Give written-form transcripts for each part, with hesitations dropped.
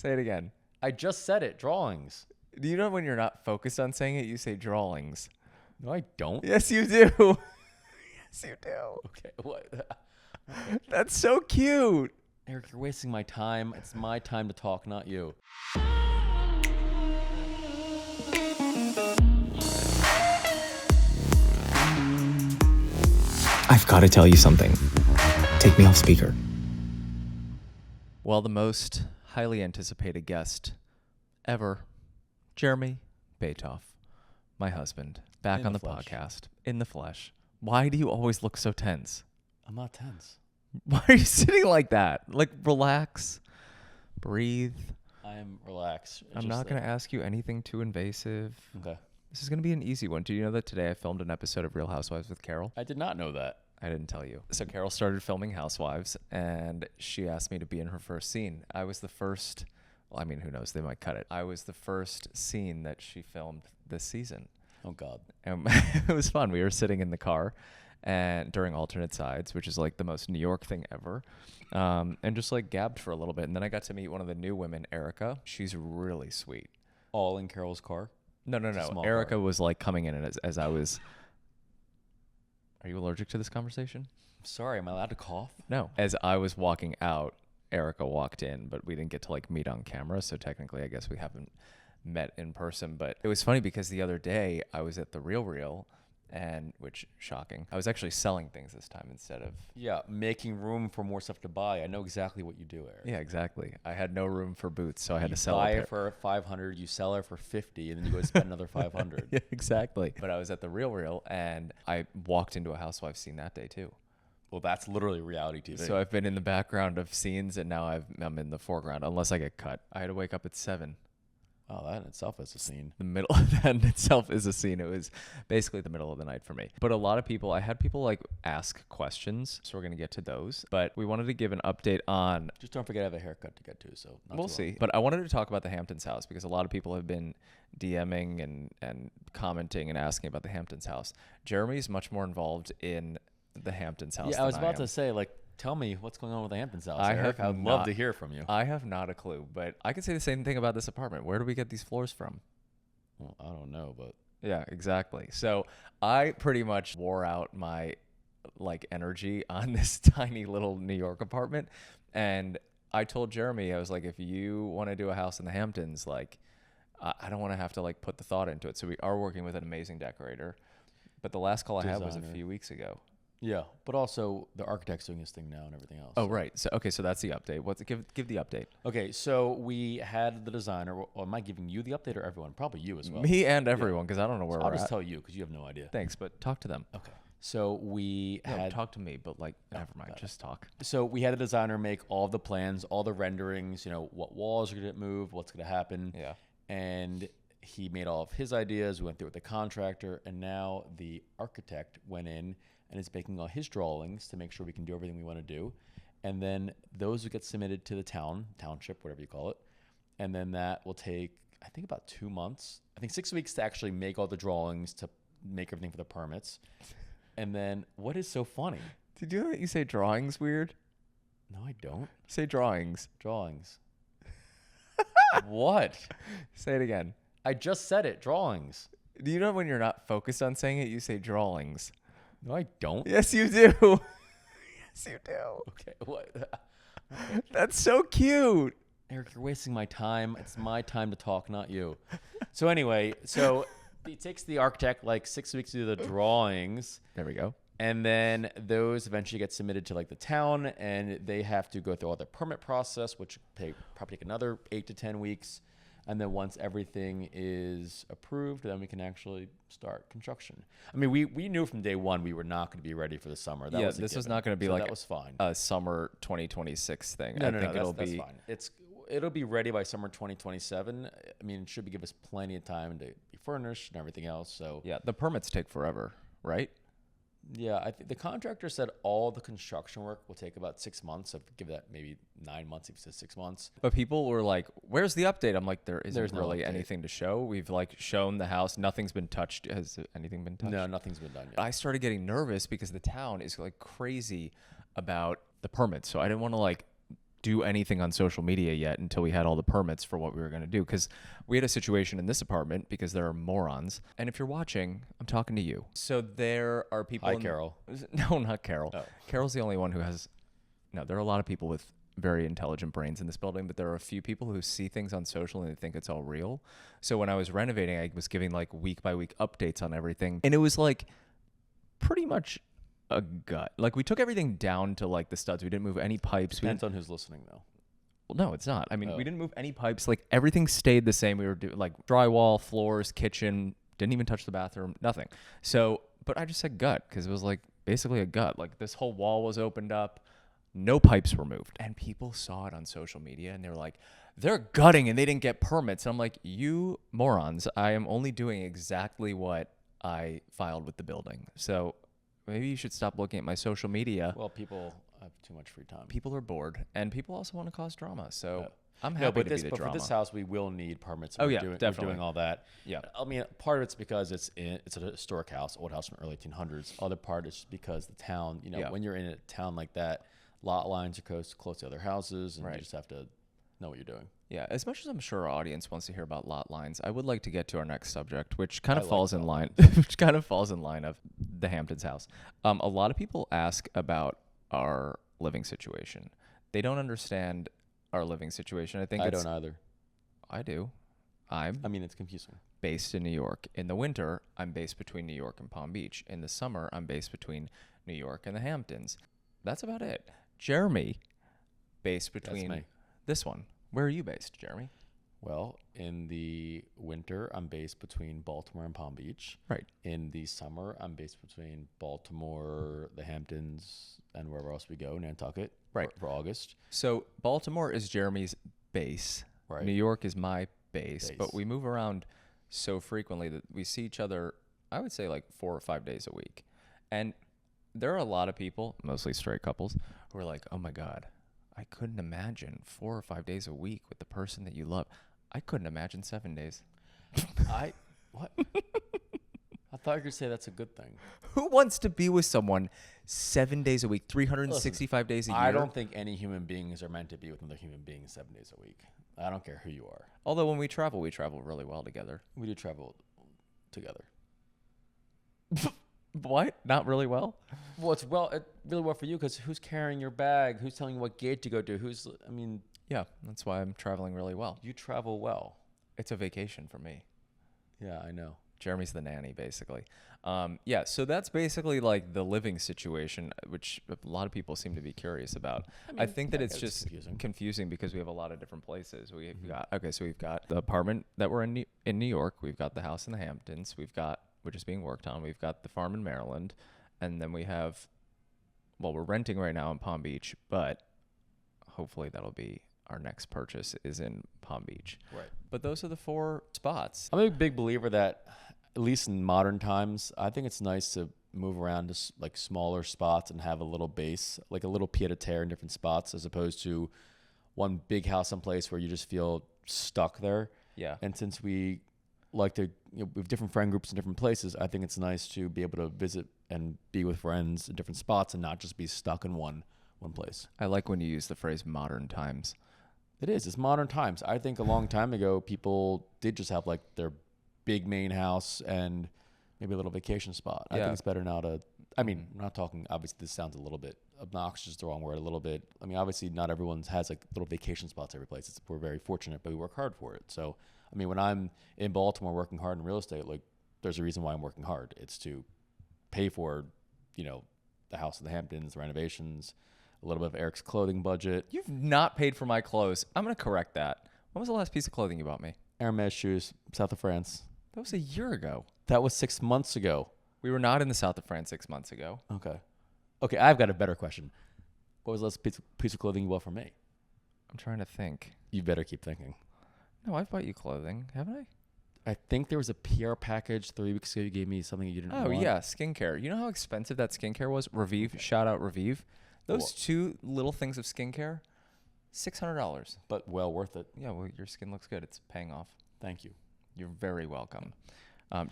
Say it again. I just said it. Drawings. Do you know when you're not focused on saying it, you say drawings? No, I don't. Yes, you do. Yes, you do. Okay. What? That's so cute. Eric, you're wasting my time. It's my time to talk, not you. I've got to tell you something. Take me off speaker. Well, the most highly anticipated guest ever, Jeremy Batoff, my husband, back In on the the flesh. podcast, in the flesh. Why do you always look so tense? I'm not tense. Why are you sitting like that? Like, relax, breathe. I am relaxed. I'm not going to ask you anything too invasive. Okay. This is going to be an easy one. Do you know that today I filmed an episode of Real Housewives with Carol? I did not know that. I didn't tell you. So Carol started filming Housewives, and she asked me to be in her first scene. I was the first, well, I mean, who knows? They might cut it. I was the first scene that she filmed this season. Oh, God. And it was fun. We were sitting in the car and during alternate sides, which is like the most New York thing ever, and just like gabbed for a little bit. And then I got to meet one of the new women, Erica. She's really sweet. All in Carol's car? No. small Erica car. was like coming in as I was. Are you allergic to this conversation? Sorry, am I allowed to cough? No. As I was walking out, Erica walked in, but we didn't get to like meet on camera. So technically, I guess we haven't met in person. But it was funny because the other day I was at the Real, and which shocking. I was actually selling things this time instead of. Yeah, making room for more stuff to buy. I know exactly what you do, Eric. Yeah, exactly. I had no room for boots, so I had You to sell buy a it pair. for 500, you sell it for 50, and then you go to spend another 500. Yeah, exactly. But I was at the Real, and I walked into a Housewives scene that day too. Well, that's literally reality TV. So I've been in the background of scenes, and now I'm in the foreground, unless I get cut. I had to wake up at 7. Oh, that in itself is a scene. The middle of that in itself is a scene. It was basically the middle of the night for me. But a lot of people, I had people like ask questions, so we're going to get to those. But we wanted to give an update on. Just don't forget I have a haircut to get to, so not We'll too see. long. But I wanted to talk about the Hamptons house because a lot of people have been DMing and commenting and asking about the Hamptons house. Jeremy's much more involved in the Hamptons house. Yeah, I was than about am. to say, like, tell me what's going on with the Hamptons house, I Eric. have I'd not- love to hear from you. I have not a clue, but I could say the same thing about this apartment. Where do we get these floors from? Well, I don't know, but Yeah, exactly. So I pretty much wore out my like energy on this tiny little New York apartment. And I told Jeremy, I was like, if you want to do a house in the Hamptons, like I don't want to have to like put the thought into it. So we are working with an amazing decorator. But the last call I had was a Designer. few weeks ago. yeah. But also the architect's doing his thing now and everything else. Oh, right. So okay, so that's the update. Give the update. Okay, so we had the designer. Well, am I giving you the update or everyone? Probably you as well. Me and everyone, because I don't know where I'll we're just at. tell you because you have no idea. Thanks, but talk to them. Okay. So we No, had talk to me, but like never mind. Just talk. So we had a designer make all the plans, all the renderings, you know, what walls are going to get moved, what's going to happen. Yeah. And he made all of his ideas. We went through with the contractor, and now the architect went in and is making all his drawings to make sure we can do everything we want to do. And then those will get submitted to the township, whatever you call it. And then that will take, I think, about 2 months. I think 6 weeks to actually make all the drawings, to make everything for the permits. And then what is so funny? Did you know that you say drawings weird? No, I don't. Say drawings. Drawings. What? Say it again. I just said it. Drawings. Do you know when you're not focused on saying it, you say drawings? No, I don't. Yes, you do. Yes, you do. Okay. What? That's so cute. Eric, you're wasting my time. It's my time to talk, not you. So anyway, it takes the architect like 6 weeks to do the drawings. There we go. And then those eventually get submitted to like the town, and they have to go through all the permit process, which probably take another 8 to 10 weeks. And then once everything is approved, then we can actually start construction. I mean, we knew from day one we were not going to be ready for the summer. That was a this was given. not going to be So like that was fine. a summer 2026 thing. No, I no, think no, it'll that's fine. It'll be ready by summer 2027. I mean, it should give us plenty of time to be furnished and everything else. So Yeah, the permits take forever, right? yeah, I think the contractor said all the construction work will take about 6 months. So give that maybe 9 months, if it's 6 months. But people were like, "Where's the update?" I'm like, "There isn't There's no really update. anything to show. We've like shown the house. Nothing's been touched. Has anything been touched?" No, nothing's been done yet. I started getting nervous because the town is like crazy about the permits. So I didn't want to like do anything on social media yet until we had all the permits for what we were going to do. Because we had a situation in this apartment because there are morons. And if you're watching, I'm talking to you. So there are people. Hi, Carol. No, not Carol. Oh. Carol's the only one who has. No, there are a lot of people with very intelligent brains in this building, but there are a few people who see things on social and they think it's all real. So when I was renovating, I was giving like week by week updates on everything. And it was like pretty much a gut. Like we took everything down to like the studs. We didn't move any pipes. Depends on who's listening, though. Well, no, it's not. I mean, we didn't move any pipes. Like everything stayed the same. We were doing like drywall, floors, kitchen, didn't even touch the bathroom, nothing. So, but I just said gut because it was like basically a gut. Like this whole wall was opened up. No pipes were moved. And people saw it on social media and they were like, they're gutting and they didn't get permits. And I'm like, you morons, I am only doing exactly what I filed with the building. So maybe you should stop looking at my social media. Well, people have too much free time. People are bored and people also want to cause drama. So I'm No, happy but to this, be the but drama. for this house, we will need permits. Oh, We're yeah, doing, definitely. We're doing all that. Yeah. I mean, part of it's because it's a historic house, old house from the early 1800s. Other part is because the town, you know, Yeah. when you're in a town like that, lot lines are close to other houses, and Right. you just have to know what you're doing. Yeah, as much as I'm sure our audience wants to hear about lot lines, I would like to get to our next subject, which kind I of like falls in lot line, which kind of falls in line of the Hamptons house. A lot of people ask about our living situation. They don't understand our living situation. I think I don't either. I do. I'm I mean, it's confusing. based in New York. In the winter, I'm based between New York and Palm Beach. In the summer, I'm based between New York and the Hamptons. That's about it. Jeremy, based between me. this one. Where are you based, Jeremy? Well, in the winter, I'm based between Baltimore and Palm Beach. Right. In the summer, I'm based between Baltimore, the Hamptons, and wherever else we go, Nantucket. Right. For August. So Baltimore is Jeremy's base. Right. New York is my base. But we move around so frequently that we see each other, I would say like 4 or 5 days a week. And there are a lot of people, mostly straight couples, who are like, oh my God, I couldn't imagine 4 or 5 days a week with the person that you love. I couldn't imagine 7 days. What? I thought you were going to say that's a good thing. Who wants to be with someone 7 days a week, 365 days a year? I don't think any human beings are meant to be with another human being 7 days a week. I don't care who you are. Although when we travel really well together. We do travel together. What? Not really well? Well, it's really well for you because who's carrying your bag? Who's telling you what gate to go to? Yeah, that's why I'm traveling really well. You travel well. It's a vacation for me. Yeah, I know. Jeremy's the nanny, basically. Yeah, so that's basically like the living situation, which a lot of people seem to be curious about. I think that it's just confusing because we have a lot of different places. We've got the apartment that we're in New York. We've got the house in the Hamptons. Which is being worked on. We've got the farm in Maryland, and then we have, we're renting right now in Palm Beach, but hopefully that'll be our next purchase is in Palm Beach. Right. But those are the 4 spots. I'm a big believer that, at least in modern times, I think it's nice to move around to like smaller spots and have a little base, like a little pied-a-terre in different spots, as opposed to one big house someplace where you just feel stuck there. Yeah. And since we like to, we have different friend groups in different places, I think it's nice to be able to visit and be with friends in different spots and not just be stuck in one place. I like when you use the phrase modern times. It's modern times. I think a long time ago, people did just have like their big main house and maybe a little vacation spot. I think it's better now to, I'm not talking, obviously this sounds a little bit obnoxious, is the wrong word, a little bit. I mean, obviously not everyone has like little vacation spots every place. We're very fortunate, but we work hard for it. So, I mean, when I'm in Baltimore working hard in real estate, like there's a reason why I'm working hard. It's to pay for, the house in the Hamptons, the renovations, a little bit of Eric's clothing budget. You've not paid for my clothes. I'm going to correct that. When was the last piece of clothing you bought me? Hermes shoes, south of France. That was a year ago. That was 6 months ago. We were not in the south of France 6 months ago. Okay, I've got a better question. What was the last piece of clothing you bought for me? I'm trying to think. You better keep thinking. No, I've bought you clothing, haven't I? I think there was a PR package 3 weeks ago. You gave me something you didn't want. Oh, yeah, skincare. You know how expensive that skincare was? Revive, shout out Revive. Those 2 little things of skincare, $600. But well worth it. Yeah, well, your skin looks good. It's paying off. Thank you. You're very welcome.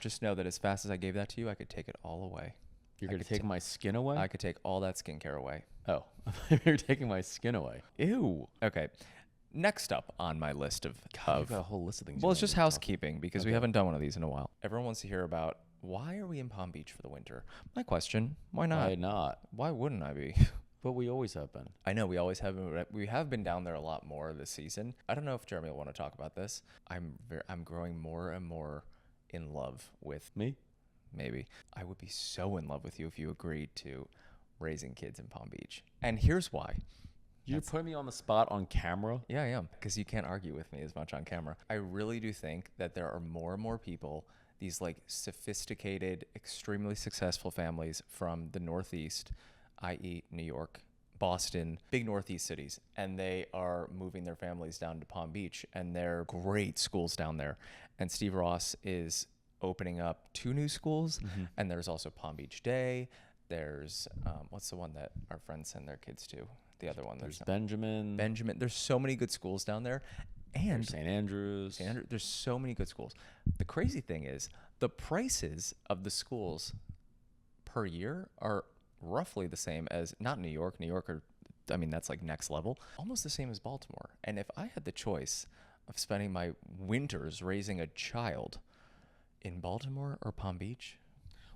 Just know that as fast as I gave that to you, I could take it all away. You're going to take my skin away? I could take all that skincare away. Oh, you're taking my skin away. Ew. Okay. Next up on my list of You've got a whole list of things. well, you it's wanna just talk- housekeeping because we haven't done one of these in a while. Everyone wants to hear about why are we in Palm Beach for the winter? My question, why not? Why not? Why wouldn't I be? But we always have been. I know we always have been, we have been down there a lot more this season. I don't know if Jeremy will want to talk about this. I'm growing more and more in love with Me? maybe. I would be so in love with you if you agreed to raising kids in Palm Beach. And here's why. You're putting me on the spot on camera? Yeah, I am, because you can't argue with me as much on camera. I really do think that there are more and more people, these like sophisticated, extremely successful families from the Northeast, i.e. New York, Boston, big Northeast cities, and they are moving their families down to Palm Beach, and they're great schools down there. And Steve Ross is opening up 2 new schools, and there's also Palm Beach Day. There's, what's the one that our friends send their kids to? The other one. There's Benjamin. There's so many good schools down there. And There's St. Andrews. there's so many good schools. The crazy thing is the prices of the schools per year are roughly the same as, not New York. New York I mean, that's like next level. Almost the same as Baltimore. And if I had the choice of spending my winters raising a child in Baltimore or Palm Beach,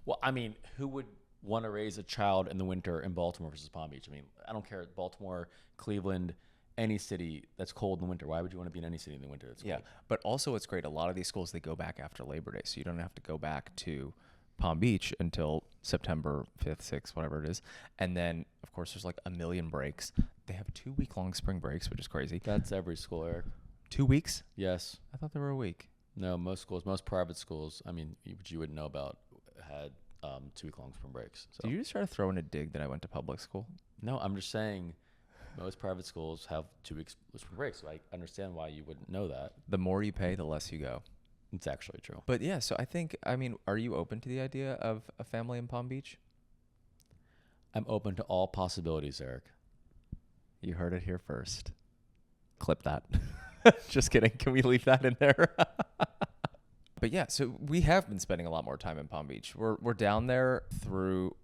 Well, I mean, who would want to raise a child in the winter in Baltimore versus Palm Beach? I mean, I don't care. Baltimore, Cleveland, any city that's cold in the winter. Why would you want to be in any city in the winter that's cold? yeah. But also what's great, a lot of these schools, they go back after Labor Day. So you don't have to go back to Palm Beach until September 5th, 6th, whatever it is. And then, of course, there's like a million breaks. They have 2-week-long spring breaks, which is crazy. That's every school, Eric. 2 weeks? Yes. I thought they were a week. No, most schools, most private schools, I mean, which you wouldn't know about, had 2-week-long spring breaks. So. Did you just try to throw in a dig that I went to public school? No, I'm just saying most private schools have 2 weeks spring breaks. So I understand why you wouldn't know that. The more you pay, the less you go. It's actually true. But yeah, so I mean, are you open to the idea of a family in Palm Beach? I'm open to all possibilities, Eric. You heard it here first. Clip that. Just kidding. Can we leave that in there? But yeah, so we have been spending a lot more time in Palm Beach. We're down there through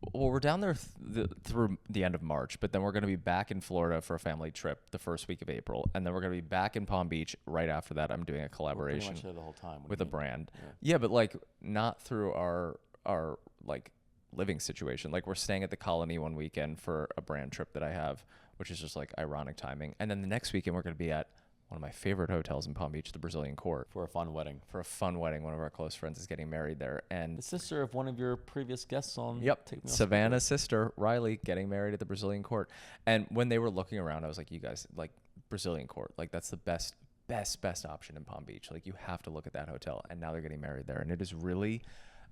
the end of March, but then we're going to be back in Florida for a family trip the first week of April, and then we're going to be back in Palm Beach right after that. I'm doing a collaboration Pretty much there the whole time. What do with you a mean? brand. Yeah. Yeah, but like not through our like living situation. Like we're staying at the Colony one weekend for a brand trip that I have, which is just like ironic timing. And then the next weekend we're going to be at one of my favorite hotels in Palm Beach, the Brazilian Court, For a fun wedding. for a fun wedding. One of our close friends is getting married there. And The sister of one of your previous guests on yep, Take Me Off Savannah's sister, Riley, getting married at the Brazilian Court. And when they were looking around, I was like, you guys, like Brazilian Court, like that's the best option in Palm Beach. Like you have to look at that hotel. And now they're getting married there. And it is really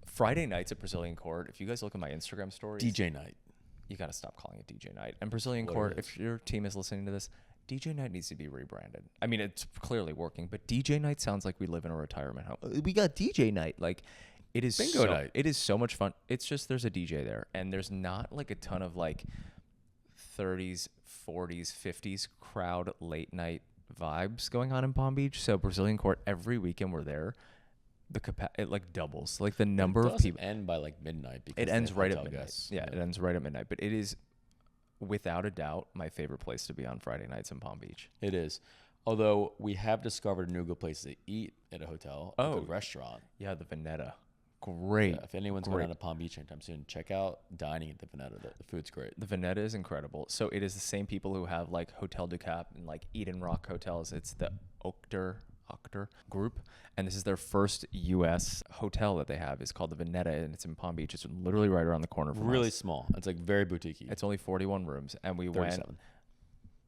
Friday nights at Brazilian Court. If you guys look at my Instagram stories, DJ night. you got to stop calling it DJ night. And Brazilian What Court, it is. if your team is listening to this, DJ night needs to be rebranded. I mean, it's clearly working, but DJ night sounds like we live in a retirement home. We got DJ night. Like it is Bingo night. It is so much fun. It's just there's a DJ there, and there's not like a ton of like 30s, 40s, 50s crowd late night vibes going on in Palm Beach. So Brazilian Court, every weekend we're there, it like doubles, like the number of people. End by like midnight. Because It they ends have right at hotel midnight. guests. Yeah, it ends right at midnight. But it is, without a doubt, my favorite place to be on Friday nights in Palm Beach. It is. Although we have discovered a new good place to eat at a hotel, a Oh. good restaurant. Yeah, the Veneta. Great. Yeah, if anyone's Great. going down to Palm Beach anytime soon, check out dining at the Veneta. The food's great. The Veneta is incredible. So it is the same people who have like Hotel du Cap and like Eden Rock hotels. It's the Octor group, and this is their first U.S. hotel that they have. It's called the Veneta, and it's in Palm Beach. It's literally right around the corner from Really us. small. It's like very boutique-y. It's only 41 rooms, and we 37. went.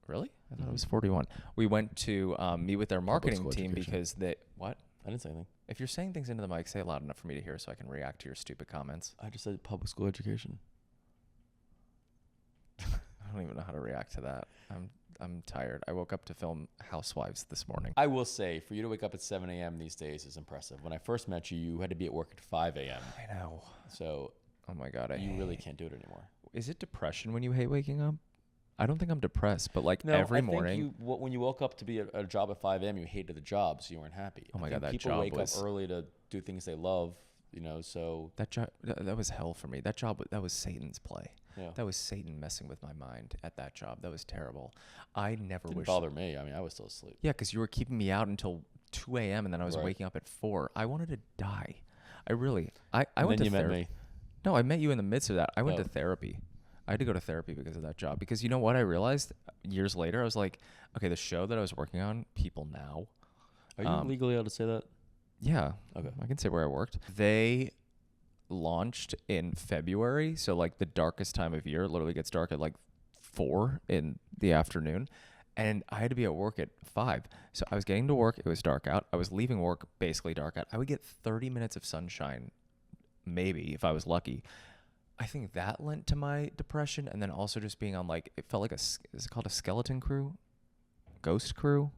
Really? I thought it was 41. We went to meet with their marketing school team education. because they what? I didn't say anything. If you're saying things into the mic, say it loud enough for me to hear so I can react to your stupid comments. I just said public school education. I don't even know how to react to that. I'm tired. I woke up to film Housewives this morning. I will say, for you to wake up at 7 a.m. these days is impressive. When I first met you, you had to be at work at 5 a.m. I know. So Oh my God. you really can't do it anymore. Is it depression when you hate waking up? I don't think I'm depressed, but like every morning. When you woke up to be at a job at 5 a.m., you hated the job, so you weren't happy. Oh my I God, think that people job wake was- up early to do things they love. So That job, that was hell for me. That job, that was Satan's play. yeah, That was Satan messing with my mind at that job. That was terrible. I never didn't wished. bother me. I mean, I was still asleep. Yeah, because you were keeping me out until 2 a.m. and then I was Right. waking up at 4. I wanted to die. I went And then to you met therapy. me. No, I met you in the midst of that. I went Oh. to therapy. I had to go to therapy because of that job. Because you know what I realized years later? I was like, okay, the show that I was working on, People Now. Are you legally allowed to say that? Yeah. Okay. I can say where I worked. They launched in February. So like the darkest time of year. It literally gets dark at like 4 in the afternoon. And I had to be at work at 5. So I was getting to work. It was dark out. I was leaving work basically dark out. I would get 30 minutes of sunshine, maybe, if I was lucky. I think that lent to my depression. And then also just being on like, it felt like is it called a skeleton crew? Ghost crew?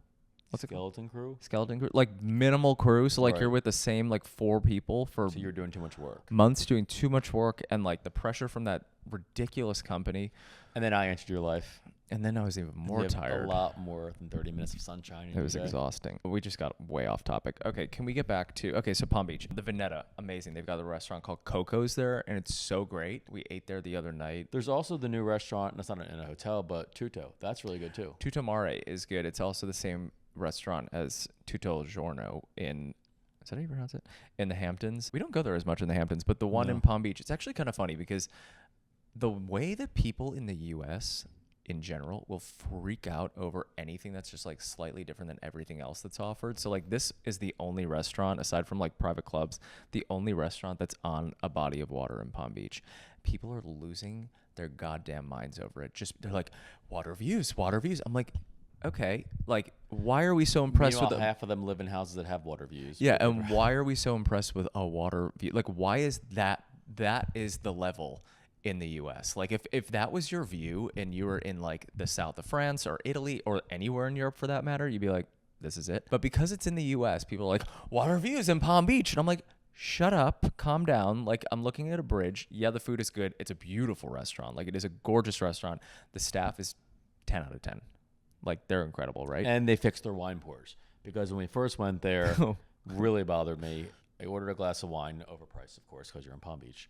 What's it called? Skeleton crew? Skeleton crew? Like minimal crew. So like Right. you're with the same like 4 people for So you're doing too much work. months doing too much work and like the pressure from that ridiculous company. And then I entered your life. And then I was even And more you have tired. A lot more than 30 minutes of sunshine. in It was your day. exhausting. We just got way off topic. Okay, can we get back to so Palm Beach, the Veneta, amazing. They've got a restaurant called Coco's there, and it's so great. We ate there the other night. There's also the new restaurant, and it's not in a hotel, but Tutto. That's really good too. Tutto Mare is good. It's also the same restaurant as Tutto Il Giorno in. Is that how you pronounce it? In the Hamptons. We don't go there as much in the Hamptons, but the one No. in Palm Beach, it's actually kind of funny because the way that people in the U.S. in general will freak out over anything that's just like slightly different than everything else that's offered. So like this is the only restaurant aside from like private clubs, the only restaurant that's on a body of water in Palm Beach. People are losing their goddamn minds over it. Just they're like water views, water views. I'm like, okay, like why are we so impressed Meanwhile, with half of them live in houses that have water views. Yeah, and why are we so impressed with a water view? Like why is that is the level in the US? Like if that was your view and you were in like the south of France or Italy or anywhere in Europe for that matter, you'd be like, this is it. But because it's in the US, people are like, water views in Palm Beach. And I'm like, shut up, calm down. Like I'm looking at a bridge. Yeah, the food is good. It's a beautiful restaurant. Like it is a gorgeous restaurant. The staff is 10 out of 10. Like they're incredible, right? And they fixed their wine pours. Because when we first went there, really bothered me. I ordered a glass of wine, overpriced, of course, because you're in Palm Beach.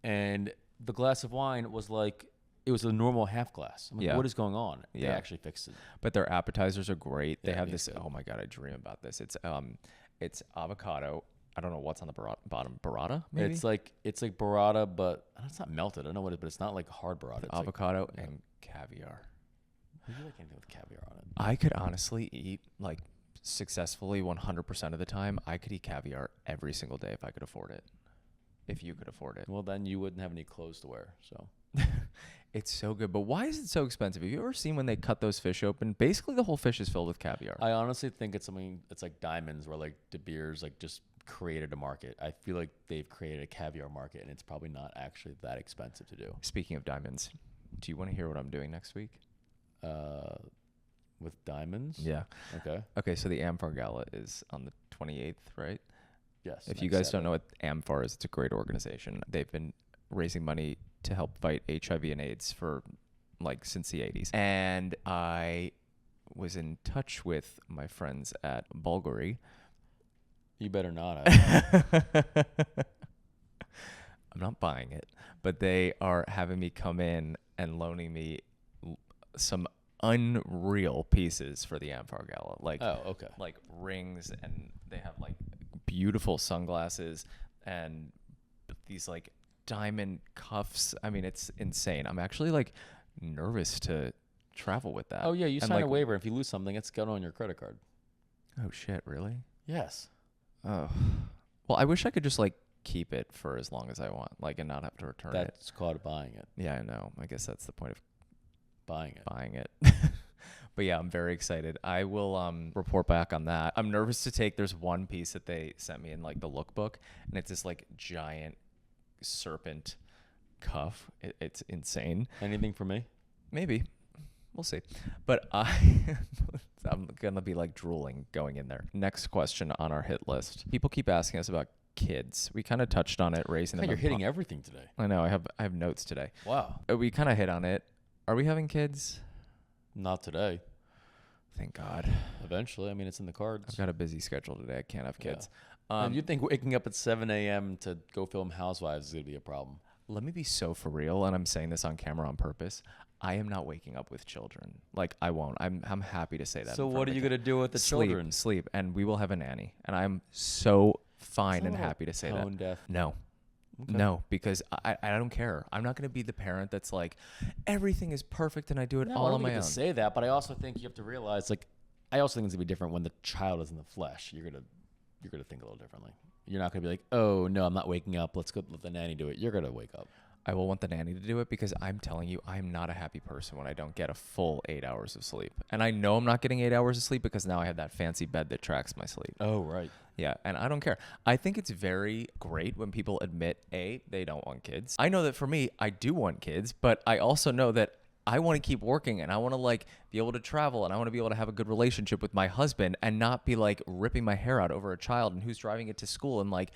And the glass of wine was like, it was a normal half glass. I'm like, Yeah. what is going on? They Yeah. actually fixed it. But their appetizers are great. They Yeah, have me this. too. Oh my god, I dream about this. It's avocado. I don't know what's on the bottom. Burrata, maybe. It's like burrata, but it's not melted. I don't know what it is, but it's not like hard burrata. It's avocado yeah. and caviar. Who do you like anything with caviar on it? I could honestly eat like successfully 100% of the time. I could eat caviar every single day if I could afford it. If you could afford it. Well, then you wouldn't have any clothes to wear. So It's so good. But why is it so expensive? Have you ever seen when they cut those fish open? Basically, the whole fish is filled with caviar. I honestly think it's something. It's like diamonds, where like De Beers like just created a market. I feel like they've created a caviar market, and it's probably not actually that expensive to do. Speaking of diamonds, do you want to hear what I'm doing next week? With diamonds. Yeah. Okay. Okay, so the Amphar Gala is on the 28th, right? Yes. If you guys don't know what Amphar is, it's a great organization. They've been raising money to help fight HIV and AIDS for like since the 80s. And I was in touch with my friends at Bulgari. You better not. I'm not buying it, but they are having me come in and loaning me some unreal pieces for the Amphar Gala. Like, Oh, okay. like rings, and they have like beautiful sunglasses and these like diamond cuffs. I mean, it's insane. I'm actually like nervous to travel with that. Oh yeah, you And, sign like, a waiver. If you lose something, it's going on your credit card. Oh shit, really? Yes. Oh. Well, I wish I could just like keep it for as long as I want, like, and not have to return it. That's called buying it. Yeah, I know. I guess that's the point of Buying it. buying it. But yeah, I'm very excited. I will report back on that. I'm nervous to take. There's one piece that they sent me in like the lookbook, and it's this like giant serpent cuff. It's insane. Anything for me? Maybe. We'll see. But I'm going to be like drooling going in there. Next question on our hit list. People keep asking us about kids. We kind of touched on it, raising God, them. you're hitting everything today. I know. I have notes today. Wow. We kind of hit on it. Are we having kids? Not today. Thank God. Eventually. I mean, it's in the cards. I've got a busy schedule today. I can't have kids. And you think waking up at 7 a.m. to go film Housewives is going to be a problem? Let me be so for real, and I'm saying this on camera on purpose. I am not waking up with children. Like, I won't. I'm happy to say that. So what are you going to do with the children? Sleep, and we will have a nanny. And I'm so fine and Oh, happy to say that. tone deaf. No. Okay. No, because I don't care. I'm not going to be the parent that's like, everything is perfect and I do it all I don't on my think you own. have to say that, but I also think you have to realize, like, I also think it's going to be different when the child is in the flesh. You're going to think a little differently. You're not going to be like, oh, no, I'm not waking up. Let's go let the nanny do it. You're going to wake up. I will want the nanny to do it because I'm telling you, I'm not a happy person when I don't get a full 8 hours of sleep. And I know I'm not getting 8 hours of sleep because now I have that fancy bed that tracks my sleep. Oh, right. Yeah, and I don't care. I think it's very great when people admit, A, they don't want kids. I know that for me, I do want kids, but I also know that I want to keep working and I want to like be able to travel and I want to be able to have a good relationship with my husband and not be like ripping my hair out over a child and who's driving it to school. And like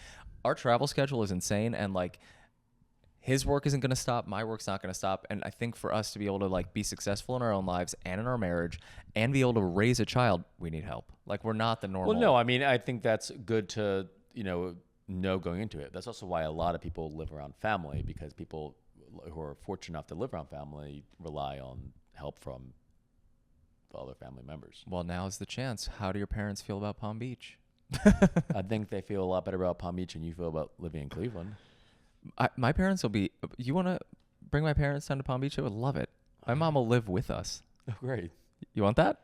our travel schedule is insane and like his work isn't going to stop. My work's not going to stop. And I think for us to be able to like be successful in our own lives and in our marriage and be able to raise a child, we need help. Like we're not the normal. Well, no, I mean, I think that's good to, know going into it. That's also why a lot of people live around family because people who are fortunate enough to live around family rely on help from the other family members. Well, now's the chance. How do your parents feel about Palm Beach? I think they feel a lot better about Palm Beach than you feel about living in Cleveland. My parents will be. You want to bring my parents down to Palm Beach? I would love it. My mom will live with us. Oh, great. You want that?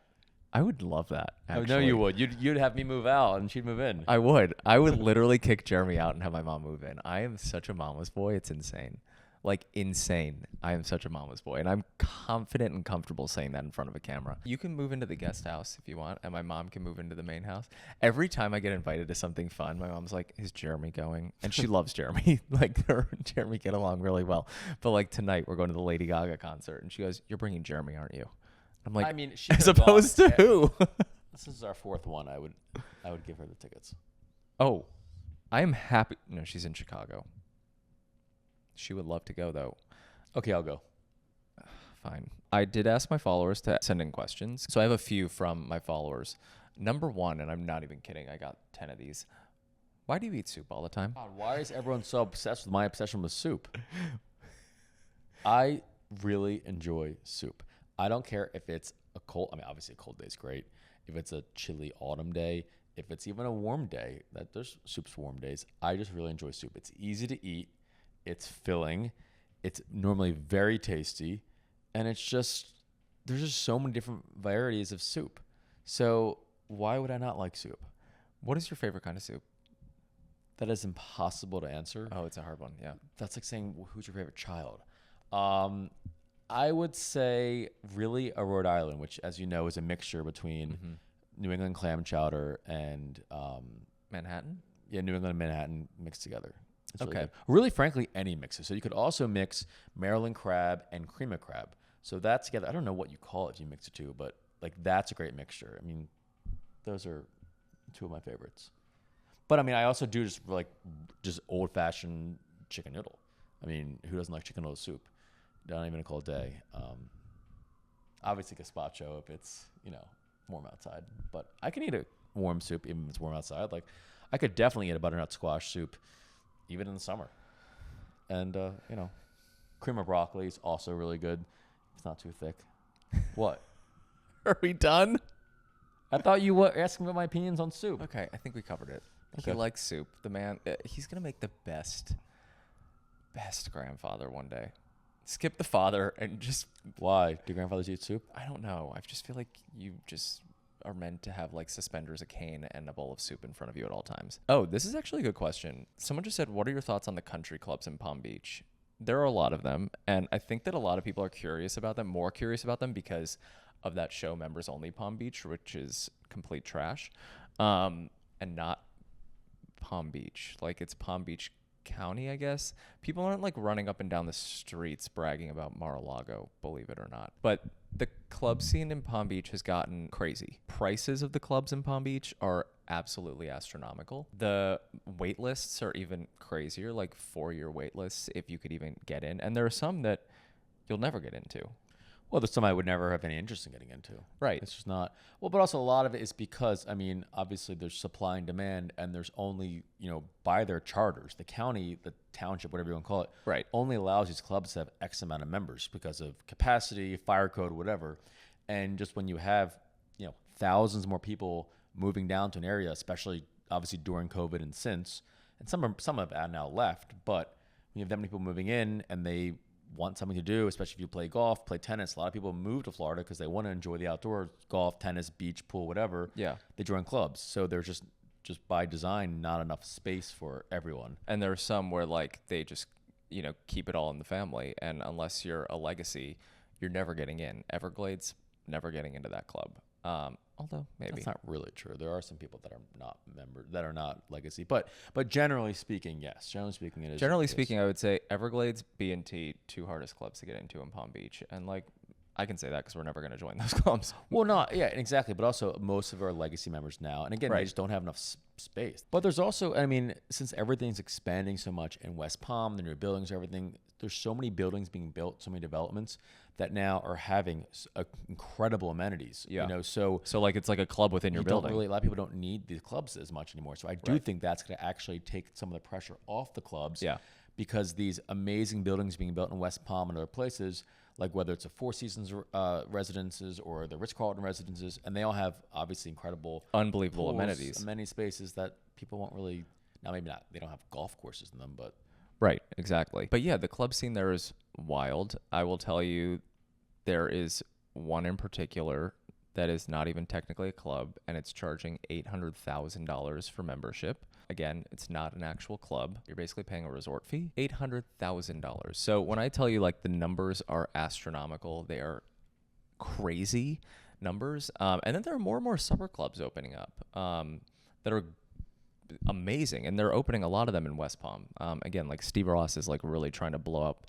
I would love that. Actually. Oh, no, you would. You'd have me move out and she'd move in. I would. I would literally kick Jeremy out and have my mom move in. I am such a mama's boy. It's insane. Like insane. I am such a mama's boy. And I'm confident and comfortable saying that in front of a camera. You can move into the guest house if you want. And my mom can move into the main house. Every time I get invited to something fun, my mom's like, is Jeremy going? And she loves Jeremy. Like her and Jeremy get along really well. But like tonight we're going to the Lady Gaga concert. And she goes, you're bringing Jeremy, aren't you? I'm like, I mean, as opposed to who? This is our fourth one. I would give her the tickets. Oh, I am happy. No, she's in Chicago. She would love to go, though. Okay, I'll go. Fine. I did ask my followers to send in questions. So I have a few from my followers. Number one, and I'm not even kidding, I got 10 of these. Why do you eat soup all the time? God, why is everyone so obsessed with my obsession with soup? I really enjoy soup. I don't care if it's a cold, I mean, obviously a cold day is great. If it's a chilly autumn day, if it's even a warm day, there's soups for warm days. I just really enjoy soup. It's easy to eat. It's filling. It's normally very tasty. And it's just, there's just so many different varieties of soup. So why would I not like soup? What is your favorite kind of soup? That is impossible to answer. Oh, it's a hard one. Yeah. That's like saying, well, who's your favorite child? I would say really a Rhode Island, which, as you know, is a mixture between New England clam chowder and Manhattan? Yeah, New England and Manhattan mixed together. It's really Okay. good. Really, frankly, any mixer. So you could also mix Maryland crab and cream of crab. So that together, I don't know what you call it if you mix the two, but like that's a great mixture. I mean, those are two of my favorites. But I mean, I also do just old fashioned chicken noodle. I mean, who doesn't like chicken noodle soup? Not even a cold day. Obviously gazpacho if it's, warm outside. But I can eat a warm soup even if it's warm outside. Like, I could definitely eat a butternut squash soup even in the summer. And, cream of broccoli is also really good. It's not too thick. What? Are we done? I thought you were asking about my opinions on soup. Okay, I think we covered it. Okay. He likes soup. The man, he's going to make the best grandfather one day. Skip the father and just... Why? Do grandfathers eat soup? I don't know. I just feel like you just are meant to have like suspenders, a cane, and a bowl of soup in front of you at all times. Oh, this is actually a good question. Someone just said, what are your thoughts on the country clubs in Palm Beach? There are a lot of them, and I think that a lot of people are more curious about them because of that show Members Only Palm Beach, which is complete trash, and not Palm Beach. Like, it's Palm Beach County, I guess. People aren't like running up and down the streets bragging about Mar-a-Lago, believe it or not. But the club scene in Palm Beach has gotten crazy. Prices of the clubs in Palm Beach are absolutely astronomical. The wait lists are even crazier, like 4-year wait lists if you could even get in. And there are some that you'll never get into. Well, there's some I would never have any interest in getting into. Right. It's just not. Well, but also a lot of it is because, I mean, obviously there's supply and demand, and there's only, by their charters, the county, the township, whatever you want to call it, Right. only allows these clubs to have X amount of members because of capacity, fire code, whatever. And just when you have, thousands more people moving down to an area, especially obviously during COVID and since, and some have now left, but when you have that many people moving in and they want something to do, especially if you play golf, play tennis. A lot of people move to Florida because they want to enjoy the outdoors, golf, tennis, beach, pool, whatever. Yeah. They join clubs. So there's just by design, not enough space for everyone. And there are some where like they just, keep it all in the family. And unless you're a legacy, you're never getting in. Everglades, never getting into that club. Although maybe That's not really true. There are some people that are not members, that are not legacy, but generally speaking, yes. Generally speaking, it is. Generally speaking, I would say Everglades, B&T, two hardest clubs to get into in Palm Beach. And like, I can say that because we're never going to join those clubs. Well, not, yeah, exactly. But also most of our legacy members now, and again, Right. they just don't have enough space. But there's also, I mean, since everything's expanding so much in West Palm, the new buildings, everything, there's so many buildings being built, so many developments that now are having incredible amenities. Yeah. So like it's like a club within your building. a lot of people don't need these clubs as much anymore. So I do Right. think that's going to actually take some of the pressure off the clubs. Yeah. Because these amazing buildings being built in West Palm and other places, like whether it's a Four Seasons residences or the Ritz-Carlton residences, and they all have obviously incredible Unbelievable pools, amenities. amenity spaces that people won't really. Now maybe not. They don't have golf courses in them, but Right, exactly. But yeah, the club scene there is wild. I will tell you, there is one in particular that is not even technically a club, and it's charging $800,000 for membership. Again, it's not an actual club. You're basically paying a resort fee. $800,000. So when I tell you like the numbers are astronomical, they are crazy numbers. And then there are more and more supper clubs opening up that are amazing, and they're opening a lot of them in West Palm. Again, like Steve Ross is like really trying to blow up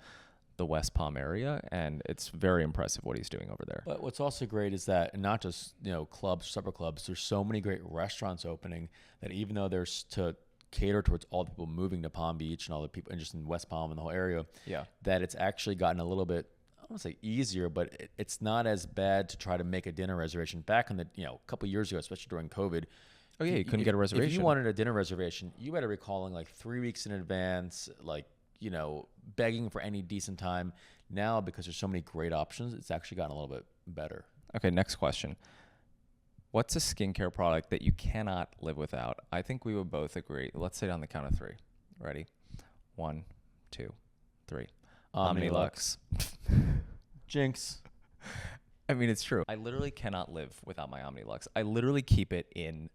the West Palm area, and it's very impressive what he's doing over there. But what's also great is that, and not just clubs, supper clubs, there's so many great restaurants opening that even though there's to cater towards all the people moving to Palm Beach and all the people and just in West Palm and the whole area, Yeah. that it's actually gotten a little bit, I don't want to say easier, but it's not as bad to try to make a dinner reservation. Back in the a couple of years ago, especially during COVID. Oh yeah, you couldn't get a reservation. If you wanted a dinner reservation, you had to be calling like 3 weeks in advance, like begging for any decent time. Now, because there's so many great options, it's actually gotten a little bit better. Okay, next question. What's a skincare product that you cannot live without? I think we would both agree. Let's say it on the count of three. Ready? 1, 2, 3. Omnilux. Jinx. I mean, it's true. I literally cannot live without my Omnilux. I literally keep it in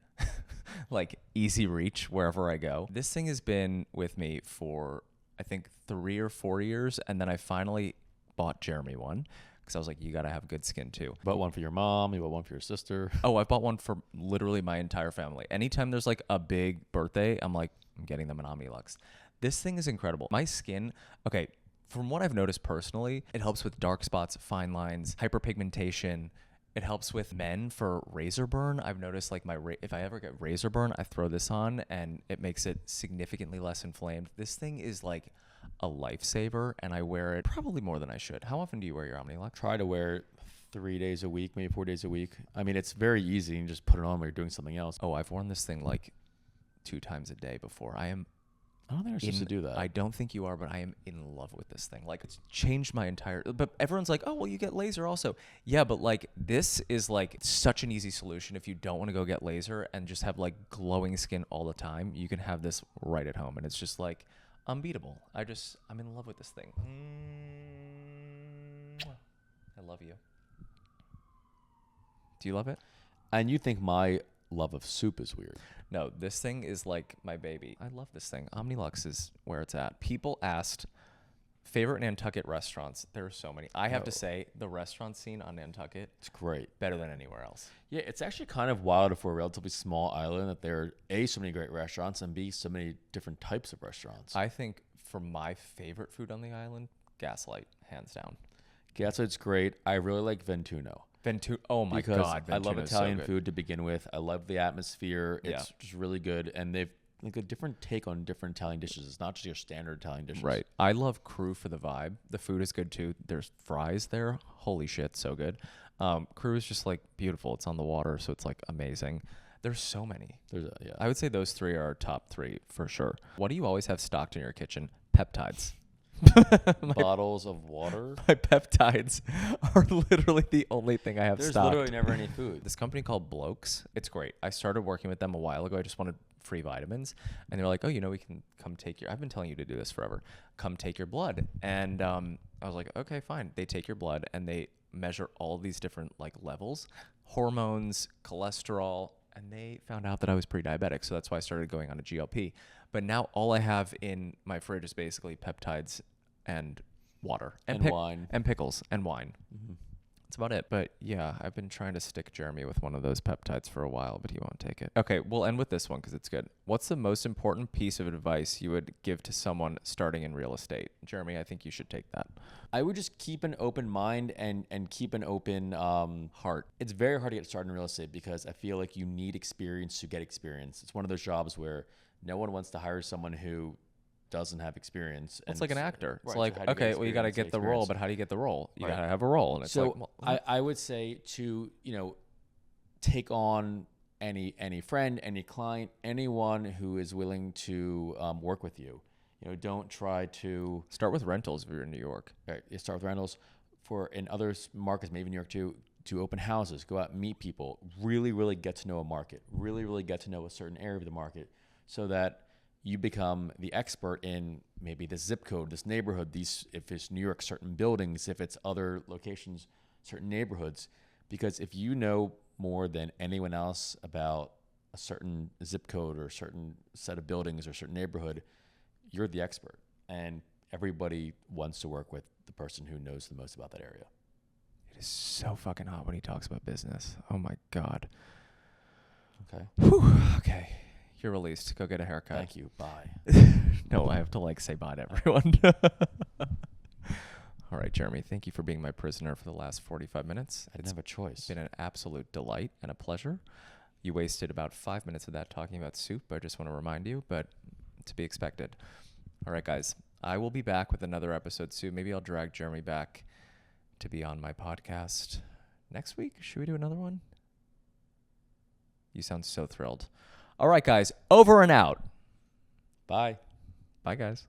like easy reach wherever I go. This thing has been with me for I think 3 or 4 years, and then I finally bought Jeremy one because I was like, you gotta have good skin too. Bought one for your mom. You bought one for your sister. Oh, I bought one for literally my entire family. Anytime there's like a big birthday, I'm like, I'm getting them an Omnilux. This thing is incredible. My skin, okay, from what I've noticed personally, it helps with dark spots, fine lines, hyperpigmentation. It helps with men for razor burn. I've noticed like if I ever get razor burn, I throw this on and it makes it significantly less inflamed. This thing is like a lifesaver, and I wear it probably more than I should. How often do you wear your Omnilux? Try to wear it 3 days a week, maybe 4 days a week. I mean, it's very easy. You just put it on when you're doing something else. Oh, I've worn this thing like 2 times a day before. I don't think I'm supposed to do that. I don't think you are, but I am in love with this thing. Like, it's changed my entire. But everyone's like, oh, well, you get laser also. Yeah, but like, this is like such an easy solution. If you don't want to go get laser and just have like glowing skin all the time, you can have this right at home, and it's just like unbeatable. I'm in love with this thing. I love you. Do you love it? And you think my love of soup is weird? No, this thing is like my baby. I love this thing. Omnilux is where it's at. People asked favorite Nantucket restaurants. There are so many. I have to say the restaurant scene on Nantucket, It's great. better than anywhere else. Yeah, it's actually kind of wild for a relatively small island that there are A, so many great restaurants, and B, so many different types of restaurants. I think for my favorite food on the island, Gaslight, hands down. Gaslight's great. I really like Ventuno. Oh my Because God, I love Ventuno's so Italian good. food to begin with. I love the atmosphere. Yeah. It's just really good. And they've like a different take on different Italian dishes. It's not just your standard Italian dishes. Right. I love Crew for the vibe. The food is good too. There's fries there. Holy shit, so good. Crew is just like beautiful. It's on the water, so it's like amazing. There's so many. Yeah. I would say those three are our top three for sure. What do you always have stocked in your kitchen? Peptides. Bottles of water. My peptides are literally the only thing I have There's stocked. literally never any food. This company called Blokes, it's great. I started working with them a while ago. I just wanted free vitamins. And they're like, oh, we can come take I've been telling you to do this forever. Come take your blood. And I was like, okay, fine. They take your blood and they measure all these different like levels, hormones, cholesterol. And they found out that I was pre-diabetic. So that's why I started going on a GLP. But now all I have in my fridge is basically peptides and water. And wine. And pickles and wine. Mm-hmm. That's about it. But yeah, I've been trying to stick Jeremy with one of those peptides for a while, but he won't take it. Okay, we'll end with this one because it's good. What's the most important piece of advice you would give to someone starting in real estate? Jeremy, I think you should take that. I would just keep an open mind and keep an open heart. It's very hard to get started in real estate because I feel like you need experience to get experience. It's one of those jobs where no one wants to hire someone who doesn't have experience. It's like an actor. It's right, like, so how do okay, get well, you got to get the role, experience? but how do you get the role? You Right. got to have a role. And it's So like, well, I would say to, take on any friend, any client, anyone who is willing to work with you. Don't try to start with rentals if you're in New York. right, you start with rentals. For in other markets, maybe New York too, to open houses, go out and meet people, really, really get to know a market, really, really get to know a certain area of the market so that you become the expert in maybe this zip code, this neighborhood, if it's New York, certain buildings, if it's other locations, certain neighborhoods. Because if you know more than anyone else about a certain zip code or a certain set of buildings or certain neighborhood, you're the expert. And everybody wants to work with the person who knows the most about that area. It is so fucking hot when he talks about business. Oh my God. Okay. Whew. Okay. You're released. Go get a haircut. Thank you. Bye. No, I have to say bye to everyone. All right, Jeremy, thank you for being my prisoner for the last 45 minutes. I didn't have a choice. It's been an absolute delight and a pleasure. You wasted about 5 minutes of that talking about soup. I just want to remind you, but to be expected. All right, guys, I will be back with another episode soon. Maybe I'll drag Jeremy back to be on my podcast next week. Should we do another one? You sound so thrilled. All right, guys, over and out. Bye. Bye, guys.